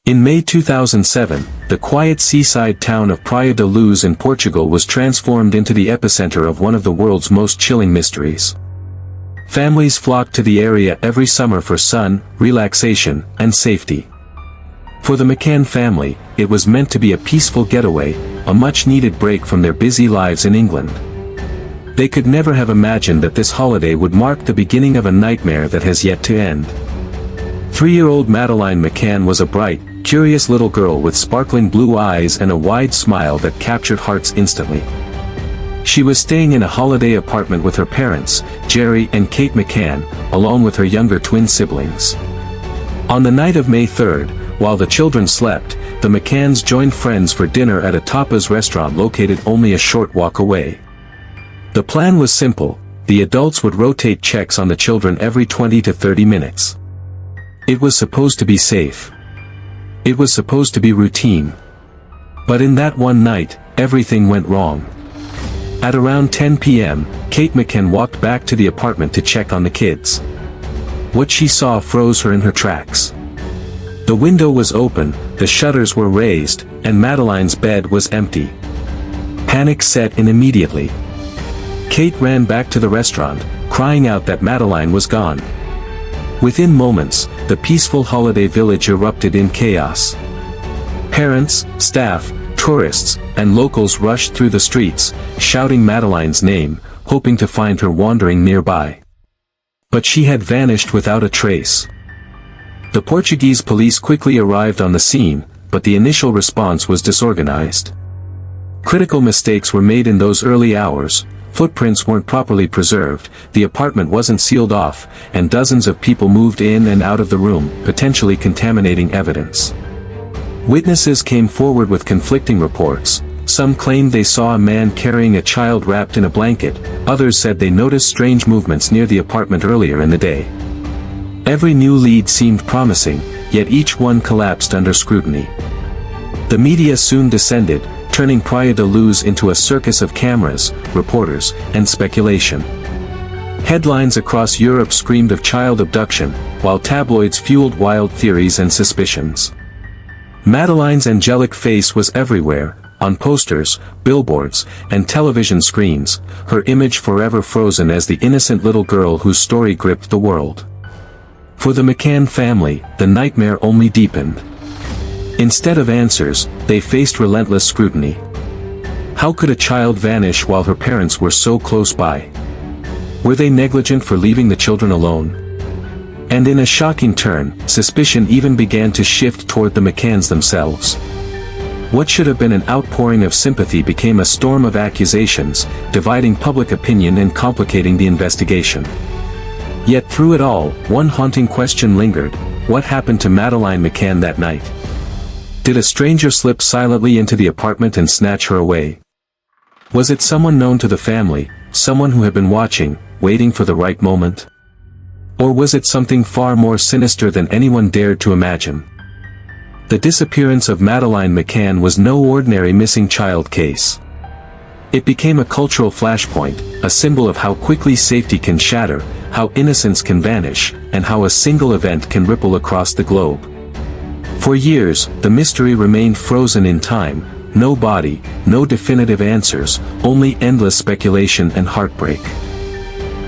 In May 2007, the quiet seaside town of Praia da Luz in Portugal was transformed into the epicenter of one of the world's most chilling mysteries. Families flocked to the area every summer for sun, relaxation, and safety. For the McCann family, it was meant to be a peaceful getaway, a much-needed break from their busy lives in England. They could never have imagined that this holiday would mark the beginning of a nightmare that has yet to end. 3-year-old Madeleine McCann was a bright, curious little girl with sparkling blue eyes and a wide smile that captured hearts instantly. She was staying in a holiday apartment with her parents, Jerry and Kate McCann, along with her younger twin siblings. On the night of May 3rd, while the children slept, the McCanns joined friends for dinner at a tapas restaurant located only a short walk away. The plan was simple: the adults would rotate checks on the children every 20 to 30 minutes. It was supposed to be safe. It was supposed to be routine. But in that one night, everything went wrong. At around 10 p.m., Kate McCann walked back to the apartment to check on the kids. What she saw froze her in her tracks. The window was open, the shutters were raised, and Madeleine's bed was empty. Panic set in immediately. Kate ran back to the restaurant, crying out that Madeleine was gone. Within moments, the peaceful holiday village erupted in chaos. Parents, staff, tourists, and locals rushed through the streets, shouting Madeleine's name, hoping to find her wandering nearby. But she had vanished without a trace. The Portuguese police quickly arrived on the scene, but the initial response was disorganized. Critical mistakes were made in those early hours. Footprints weren't properly preserved, the apartment wasn't sealed off, and dozens of people moved in and out of the room, potentially contaminating evidence. Witnesses came forward with conflicting reports. Some claimed they saw a man carrying a child wrapped in a blanket, others said they noticed strange movements near the apartment earlier in the day. Every new lead seemed promising, yet each one collapsed under scrutiny. The media soon descended, turning Praia da Luz into a circus of cameras, reporters, and speculation. Headlines across Europe screamed of child abduction, while tabloids fueled wild theories and suspicions. Madeleine's angelic face was everywhere, on posters, billboards, and television screens, her image forever frozen as the innocent little girl whose story gripped the world. For the McCann family, the nightmare only deepened. Instead of answers, they faced relentless scrutiny. How could a child vanish while her parents were so close by? Were they negligent for leaving the children alone? And in a shocking turn, suspicion even began to shift toward the McCanns themselves. What should have been an outpouring of sympathy became a storm of accusations, dividing public opinion and complicating the investigation. Yet through it all, one haunting question lingered: what happened to Madeleine McCann that night? Did a stranger slip silently into the apartment and snatch her away? Was it someone known to the family, someone who had been watching, waiting for the right moment? Or was it something far more sinister than anyone dared to imagine? The disappearance of Madeleine McCann was no ordinary missing child case. It became a cultural flashpoint, a symbol of how quickly safety can shatter, how innocence can vanish, and how a single event can ripple across the globe. For years, the mystery remained frozen in time: no body, no definitive answers, only endless speculation and heartbreak.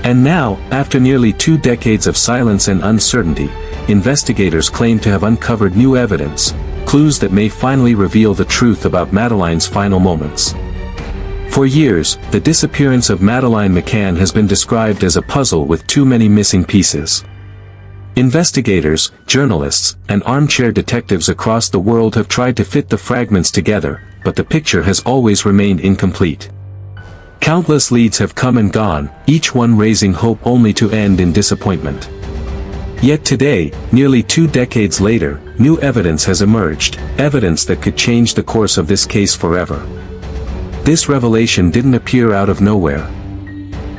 And now, after nearly 2 decades of silence and uncertainty, investigators claim to have uncovered new evidence, clues that may finally reveal the truth about Madeleine's final moments. For years, the disappearance of Madeleine McCann has been described as a puzzle with too many missing pieces. Investigators, journalists, and armchair detectives across the world have tried to fit the fragments together, but the picture has always remained incomplete. Countless leads have come and gone, each one raising hope only to end in disappointment. Yet today, nearly 2 decades later, new evidence has emerged, evidence that could change the course of this case forever. This revelation didn't appear out of nowhere.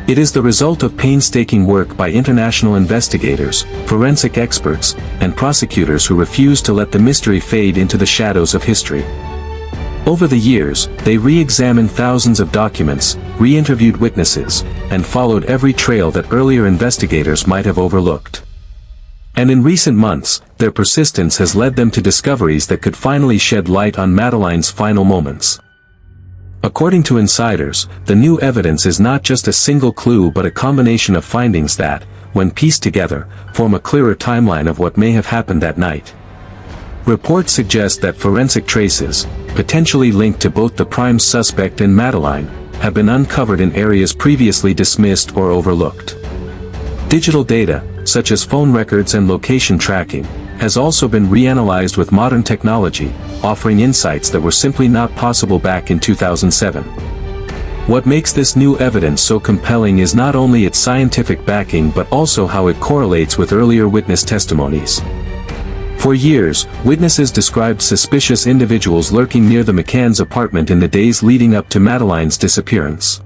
It is the result of painstaking work by international investigators, forensic experts, and prosecutors who refuse to let the mystery fade into the shadows of history. Over the years, they re-examined thousands of documents, re-interviewed witnesses, and followed every trail that earlier investigators might have overlooked. And in recent months, their persistence has led them to discoveries that could finally shed light on Madeleine's final moments. According to insiders, the new evidence is not just a single clue but a combination of findings that, when pieced together, form a clearer timeline of what may have happened that night. Reports suggest that forensic traces, potentially linked to both the prime suspect and Madeleine, have been uncovered in areas previously dismissed or overlooked. Digital data, such as phone records and location tracking, has also been reanalyzed with modern technology, offering insights that were simply not possible back in 2007. What makes this new evidence so compelling is not only its scientific backing but also how it correlates with earlier witness testimonies. For years, witnesses described suspicious individuals lurking near the McCann's apartment in the days leading up to Madeleine's disappearance.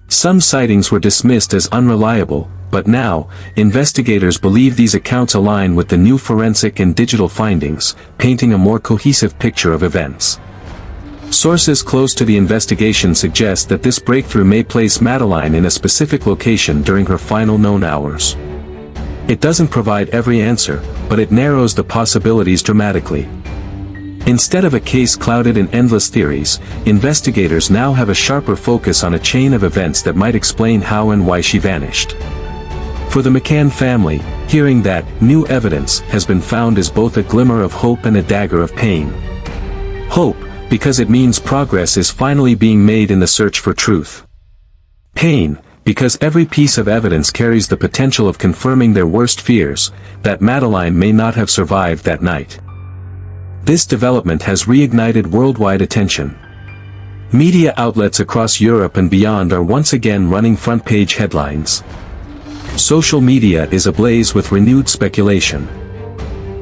Some sightings were dismissed as unreliable, but now, investigators believe these accounts align with the new forensic and digital findings, painting a more cohesive picture of events. Sources close to the investigation suggest that this breakthrough may place Madeleine in a specific location during her final known hours. It doesn't provide every answer, but it narrows the possibilities dramatically. Instead of a case clouded in endless theories, investigators now have a sharper focus on a chain of events that might explain how and why she vanished. For the McCann family, hearing that new evidence has been found is both a glimmer of hope and a dagger of pain. Hope, because it means progress is finally being made in the search for truth. Pain, because every piece of evidence carries the potential of confirming their worst fears, that Madeleine may not have survived that night. This development has reignited worldwide attention. Media outlets across Europe and beyond are once again running front-page headlines. Social media is ablaze with renewed speculation.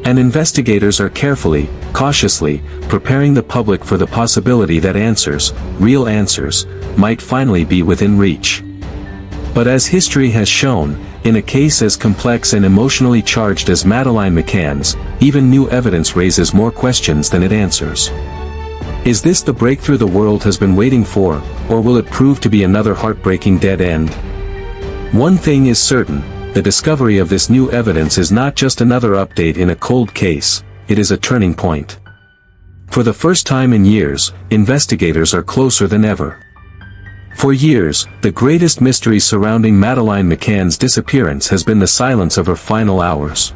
And investigators are carefully, cautiously, preparing the public for the possibility that answers, real answers, might finally be within reach. But as history has shown, in a case as complex and emotionally charged as Madeleine McCann's, even new evidence raises more questions than it answers. Is this the breakthrough the world has been waiting for, or will it prove to be another heartbreaking dead end? One thing is certain, the discovery of this new evidence is not just another update in a cold case, it is a turning point. For the first time in years, investigators are closer than ever. For years, the greatest mystery surrounding Madeleine McCann's disappearance has been the silence of her final hours.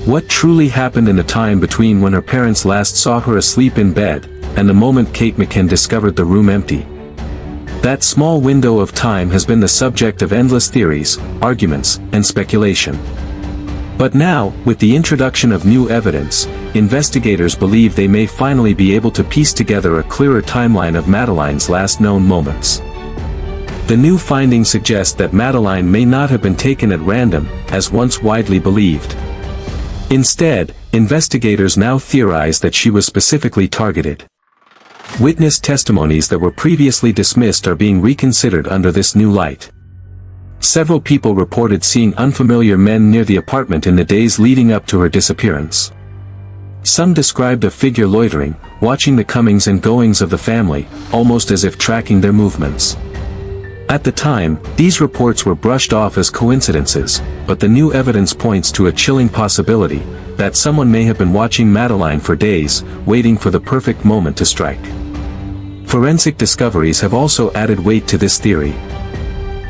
What truly happened in the time between when her parents last saw her asleep in bed, and the moment Kate McCann discovered the room empty? That small window of time has been the subject of endless theories, arguments, and speculation. But now, with the introduction of new evidence, investigators believe they may finally be able to piece together a clearer timeline of Madeleine's last known moments. The new findings suggest that Madeleine may not have been taken at random, as once widely believed. Instead, investigators now theorize that she was specifically targeted. Witness testimonies that were previously dismissed are being reconsidered under this new light. Several people reported seeing unfamiliar men near the apartment in the days leading up to her disappearance. Some described a figure loitering, watching the comings and goings of the family, almost as if tracking their movements. At the time, these reports were brushed off as coincidences, but the new evidence points to a chilling possibility, that someone may have been watching Madeleine for days, waiting for the perfect moment to strike. Forensic discoveries have also added weight to this theory.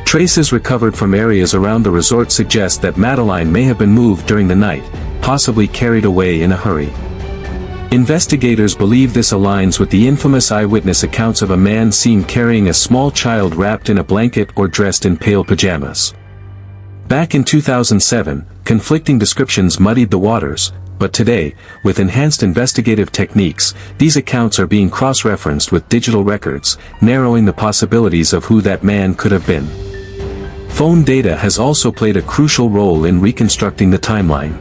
Traces recovered from areas around the resort suggest that Madeleine may have been moved during the night, possibly carried away in a hurry. Investigators believe this aligns with the infamous eyewitness accounts of a man seen carrying a small child wrapped in a blanket or dressed in pale pajamas. Back in 2007, conflicting descriptions muddied the waters, but today, with enhanced investigative techniques, these accounts are being cross-referenced with digital records, narrowing the possibilities of who that man could have been. Phone data has also played a crucial role in reconstructing the timeline.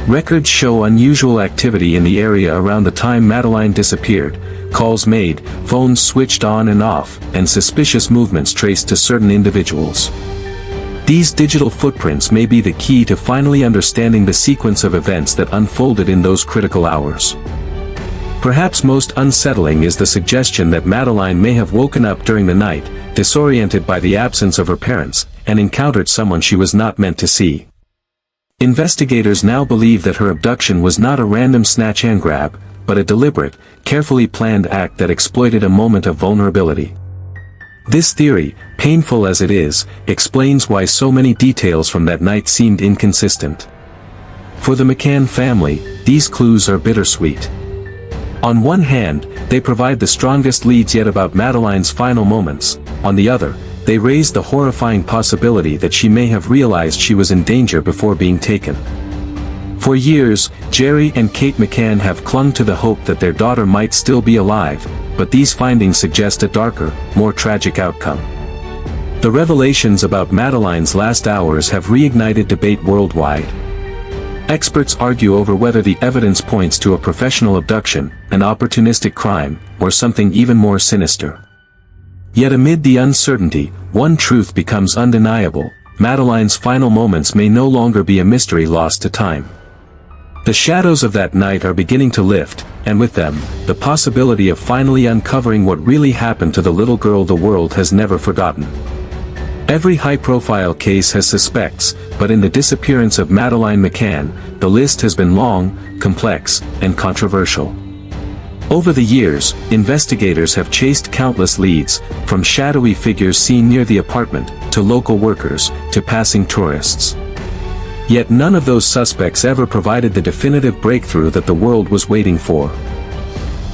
Records show unusual activity in the area around the time Madeleine disappeared, calls made, phones switched on and off, and suspicious movements traced to certain individuals. These digital footprints may be the key to finally understanding the sequence of events that unfolded in those critical hours. Perhaps most unsettling is the suggestion that Madeleine may have woken up during the night, disoriented by the absence of her parents, and encountered someone she was not meant to see. Investigators now believe that her abduction was not a random snatch and grab, but a deliberate, carefully planned act that exploited a moment of vulnerability. This theory, painful as it is, explains why so many details from that night seemed inconsistent. For the McCann family, these clues are bittersweet. On one hand, they provide the strongest leads yet about Madeleine's final moments. On the other, they raise the horrifying possibility that she may have realized she was in danger before being taken. For years, Jerry and Kate McCann have clung to the hope that their daughter might still be alive, but these findings suggest a darker, more tragic outcome. The revelations about Madeleine's last hours have reignited debate worldwide. Experts argue over whether the evidence points to a professional abduction, an opportunistic crime, or something even more sinister. Yet amid the uncertainty, one truth becomes undeniable: Madeleine's final moments may no longer be a mystery lost to time. The shadows of that night are beginning to lift, and with them, the possibility of finally uncovering what really happened to the little girl the world has never forgotten. Every high-profile case has suspects, but in the disappearance of Madeleine McCann, the list has been long, complex, and controversial. Over the years, investigators have chased countless leads, from shadowy figures seen near the apartment, to local workers, to passing tourists. Yet none of those suspects ever provided the definitive breakthrough that the world was waiting for.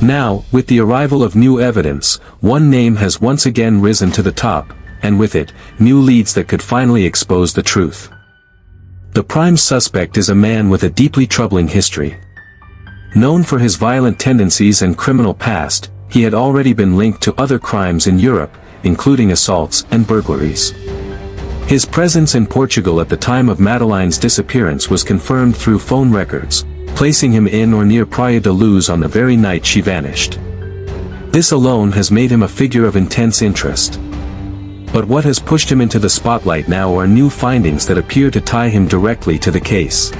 Now, with the arrival of new evidence, one name has once again risen to the top, and with it, new leads that could finally expose the truth. The prime suspect is a man with a deeply troubling history. Known for his violent tendencies and criminal past, he had already been linked to other crimes in Europe, including assaults and burglaries. His presence in Portugal at the time of Madeleine's disappearance was confirmed through phone records, placing him in or near Praia da Luz on the very night she vanished. This alone has made him a figure of intense interest. But what has pushed him into the spotlight now are new findings that appear to tie him directly to the case.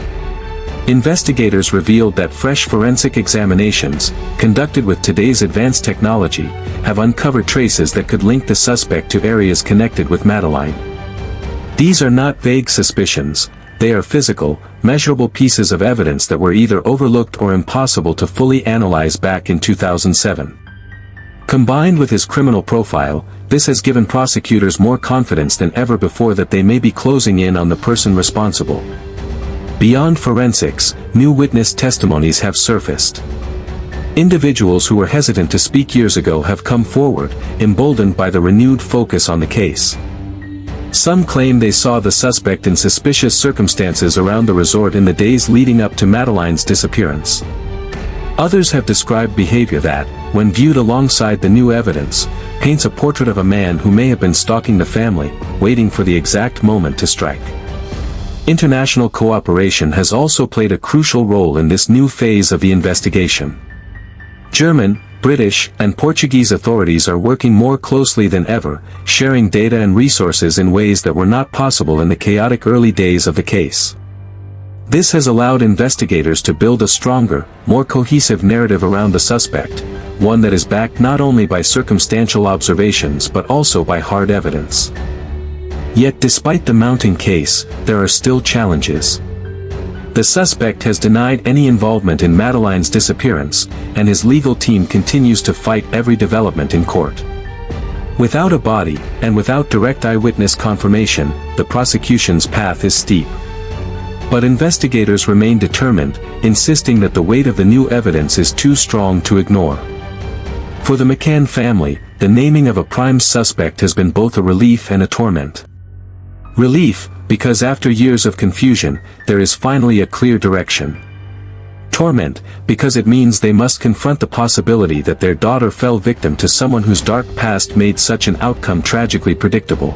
Investigators revealed that fresh forensic examinations, conducted with today's advanced technology, have uncovered traces that could link the suspect to areas connected with Madeleine. These are not vague suspicions, they are physical, measurable pieces of evidence that were either overlooked or impossible to fully analyze back in 2007. Combined with his criminal profile, this has given prosecutors more confidence than ever before that they may be closing in on the person responsible. Beyond forensics, new witness testimonies have surfaced. Individuals who were hesitant to speak years ago have come forward, emboldened by the renewed focus on the case. Some claim they saw the suspect in suspicious circumstances around the resort in the days leading up to Madeleine's disappearance. Others have described behavior that, when viewed alongside the new evidence, paints a portrait of a man who may have been stalking the family, waiting for the exact moment to strike. International cooperation has also played a crucial role in this new phase of the investigation. German, British, and Portuguese authorities are working more closely than ever, sharing data and resources in ways that were not possible in the chaotic early days of the case. This has allowed investigators to build a stronger, more cohesive narrative around the suspect, one that is backed not only by circumstantial observations but also by hard evidence. Yet despite the mounting case, there are still challenges. The suspect has denied any involvement in Madeleine's disappearance, and his legal team continues to fight every development in court. Without a body, and without direct eyewitness confirmation, the prosecution's path is steep. But investigators remain determined, insisting that the weight of the new evidence is too strong to ignore. For the McCann family, the naming of a prime suspect has been both a relief and a torment. Relief, because after years of confusion, there is finally a clear direction. Torment, because it means they must confront the possibility that their daughter fell victim to someone whose dark past made such an outcome tragically predictable.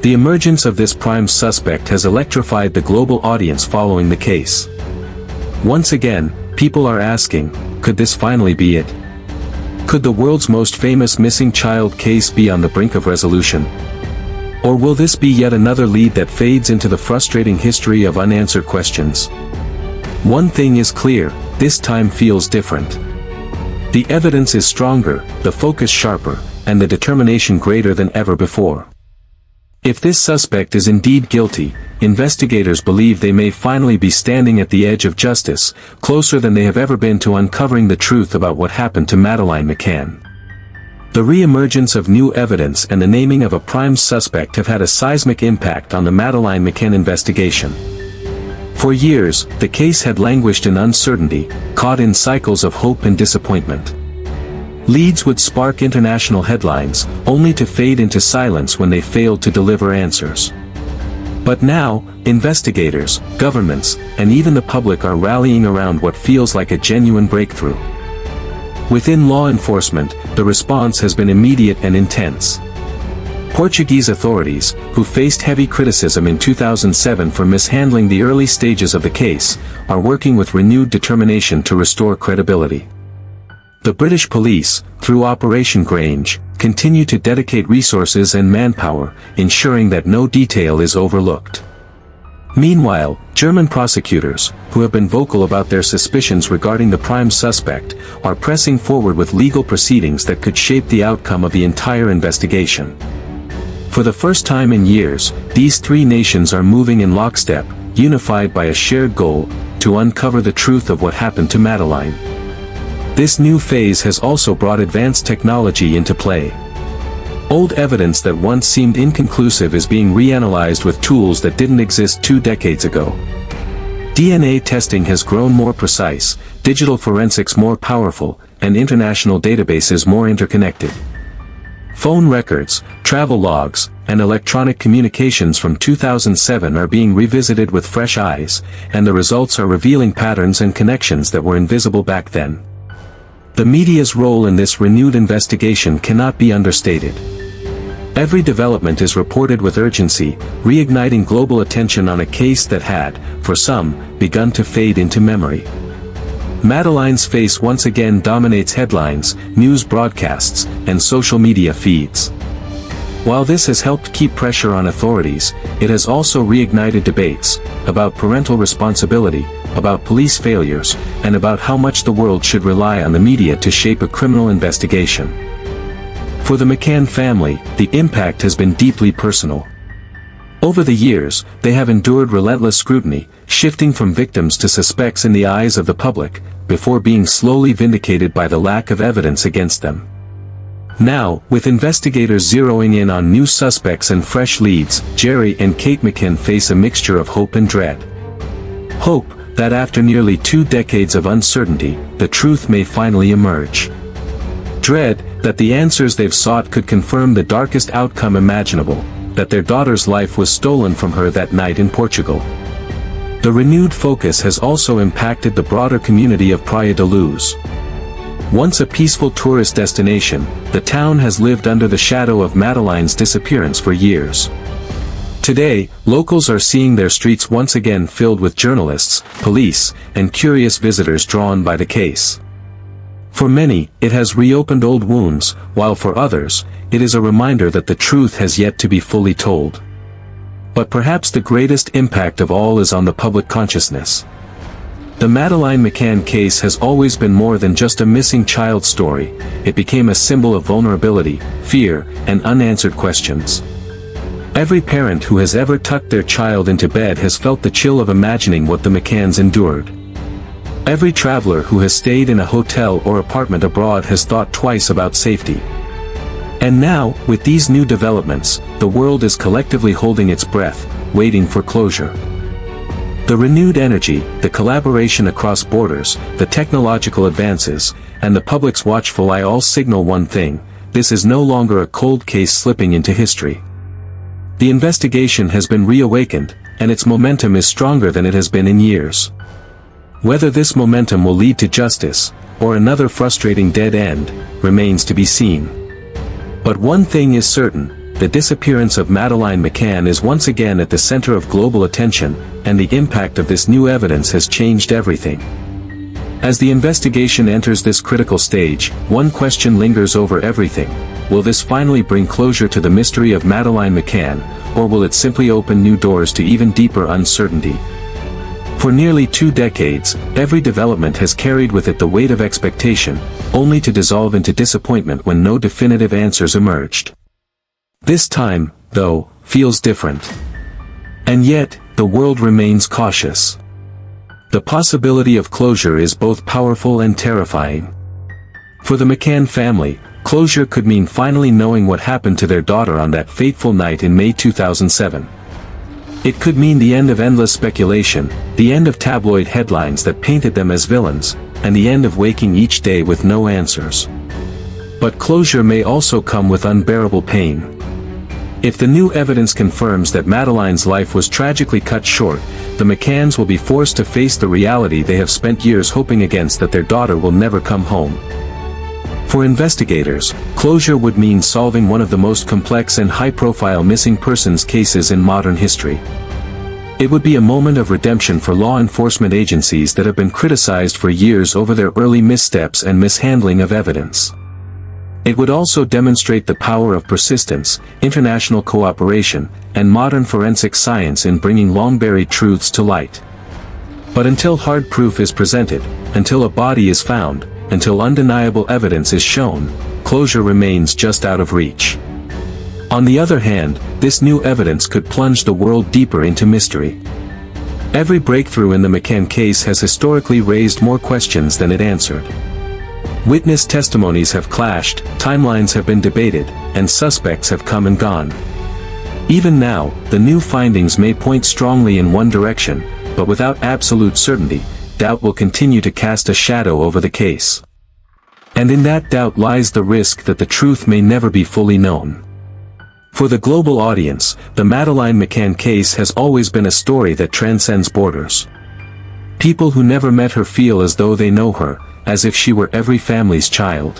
The emergence of this prime suspect has electrified the global audience following the case. Once again, people are asking, could this finally be it? Could the world's most famous missing child case be on the brink of resolution? Or will this be yet another lead that fades into the frustrating history of unanswered questions? One thing is clear, this time feels different. The evidence is stronger, the focus sharper, and the determination greater than ever before. If this suspect is indeed guilty, investigators believe they may finally be standing at the edge of justice, closer than they have ever been to uncovering the truth about what happened to Madeleine McCann. The re-emergence of new evidence and the naming of a prime suspect have had a seismic impact on the Madeleine McCann investigation. For years, the case had languished in uncertainty, caught in cycles of hope and disappointment. Leads would spark international headlines, only to fade into silence when they failed to deliver answers. But now, investigators, governments, and even the public are rallying around what feels like a genuine breakthrough. Within law enforcement, the response has been immediate and intense. Portuguese authorities, who faced heavy criticism in 2007 for mishandling the early stages of the case, are working with renewed determination to restore credibility. The British police, through Operation Grange, continue to dedicate resources and manpower, ensuring that no detail is overlooked. Meanwhile, German prosecutors, who have been vocal about their suspicions regarding the prime suspect, are pressing forward with legal proceedings that could shape the outcome of the entire investigation. For the first time in years, these three nations are moving in lockstep, unified by a shared goal, to uncover the truth of what happened to Madeleine. This new phase has also brought advanced technology into play. Old evidence that once seemed inconclusive is being reanalyzed with tools that didn't exist 2 decades ago. DNA testing has grown more precise, digital forensics more powerful, and international databases more interconnected. Phone records, travel logs, and electronic communications from 2007 are being revisited with fresh eyes, and the results are revealing patterns and connections that were invisible back then. The media's role in this renewed investigation cannot be understated. Every development is reported with urgency, reigniting global attention on a case that had, for some, begun to fade into memory. Madeleine's face once again dominates headlines, news broadcasts, and social media feeds. While this has helped keep pressure on authorities, it has also reignited debates about parental responsibility, about police failures, and about how much the world should rely on the media to shape a criminal investigation. For the McCann family, the impact has been deeply personal. Over the years, they have endured relentless scrutiny, shifting from victims to suspects in the eyes of the public, before being slowly vindicated by the lack of evidence against them. Now, with investigators zeroing in on new suspects and fresh leads, Jerry and Kate McCann face a mixture of hope and dread. Hope that after nearly 2 decades of uncertainty, the truth may finally emerge. Dread that the answers they've sought could confirm the darkest outcome imaginable, that their daughter's life was stolen from her that night in Portugal. The renewed focus has also impacted the broader community of Praia da Luz. Once a peaceful tourist destination, the town has lived under the shadow of Madeleine's disappearance for years. Today, locals are seeing their streets once again filled with journalists, police, and curious visitors drawn by the case. For many, it has reopened old wounds, while for others, it is a reminder that the truth has yet to be fully told. But perhaps the greatest impact of all is on the public consciousness. The Madeleine McCann case has always been more than just a missing child story. It became a symbol of vulnerability, fear, and unanswered questions. Every parent who has ever tucked their child into bed has felt the chill of imagining what the McCanns endured. Every traveler who has stayed in a hotel or apartment abroad has thought twice about safety. And now, with these new developments, the world is collectively holding its breath, waiting for closure. The renewed energy, the collaboration across borders, the technological advances, and the public's watchful eye all signal one thing: this is no longer a cold case slipping into history. The investigation has been reawakened, and its momentum is stronger than it has been in years. Whether this momentum will lead to justice, or another frustrating dead end, remains to be seen. But one thing is certain: the disappearance of Madeleine McCann is once again at the center of global attention, and the impact of this new evidence has changed everything. As the investigation enters this critical stage, one question lingers over everything: will this finally bring closure to the mystery of Madeleine McCann, or will it simply open new doors to even deeper uncertainty? For nearly 2 decades, every development has carried with it the weight of expectation, only to dissolve into disappointment when no definitive answers emerged. This time, though, feels different. And yet, the world remains cautious. The possibility of closure is both powerful and terrifying. For the McCann family, closure could mean finally knowing what happened to their daughter on that fateful night in May 2007. It could mean the end of endless speculation, the end of tabloid headlines that painted them as villains, and the end of waking each day with no answers. But closure may also come with unbearable pain. If the new evidence confirms that Madeleine's life was tragically cut short, the McCanns will be forced to face the reality they have spent years hoping against, that their daughter will never come home. For investigators, closure would mean solving one of the most complex and high-profile missing persons cases in modern history. It would be a moment of redemption for law enforcement agencies that have been criticized for years over their early missteps and mishandling of evidence. It would also demonstrate the power of persistence, international cooperation, and modern forensic science in bringing long-buried truths to light. But until hard proof is presented, until a body is found, until undeniable evidence is shown, closure remains just out of reach. On the other hand, this new evidence could plunge the world deeper into mystery. Every breakthrough in the McCann case has historically raised more questions than it answered. Witness testimonies have clashed, timelines have been debated, and suspects have come and gone. Even now, the new findings may point strongly in one direction, but without absolute certainty, doubt will continue to cast a shadow over the case. And in that doubt lies the risk that the truth may never be fully known. For the global audience, the Madeleine McCann case has always been a story that transcends borders. People who never met her feel as though they know her, as if she were every family's child.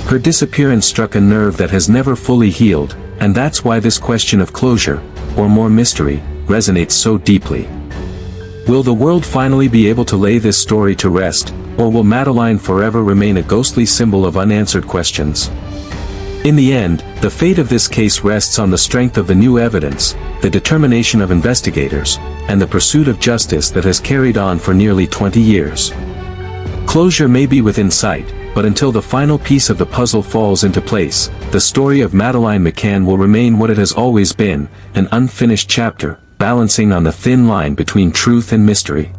Her disappearance struck a nerve that has never fully healed, and that's why this question of closure, or more mystery, resonates so deeply. Will the world finally be able to lay this story to rest, or will Madeleine forever remain a ghostly symbol of unanswered questions? In the end, the fate of this case rests on the strength of the new evidence, the determination of investigators, and the pursuit of justice that has carried on for nearly 20 years. Closure may be within sight, but until the final piece of the puzzle falls into place, the story of Madeleine McCann will remain what it has always been, an unfinished chapter, balancing on the thin line between truth and mystery.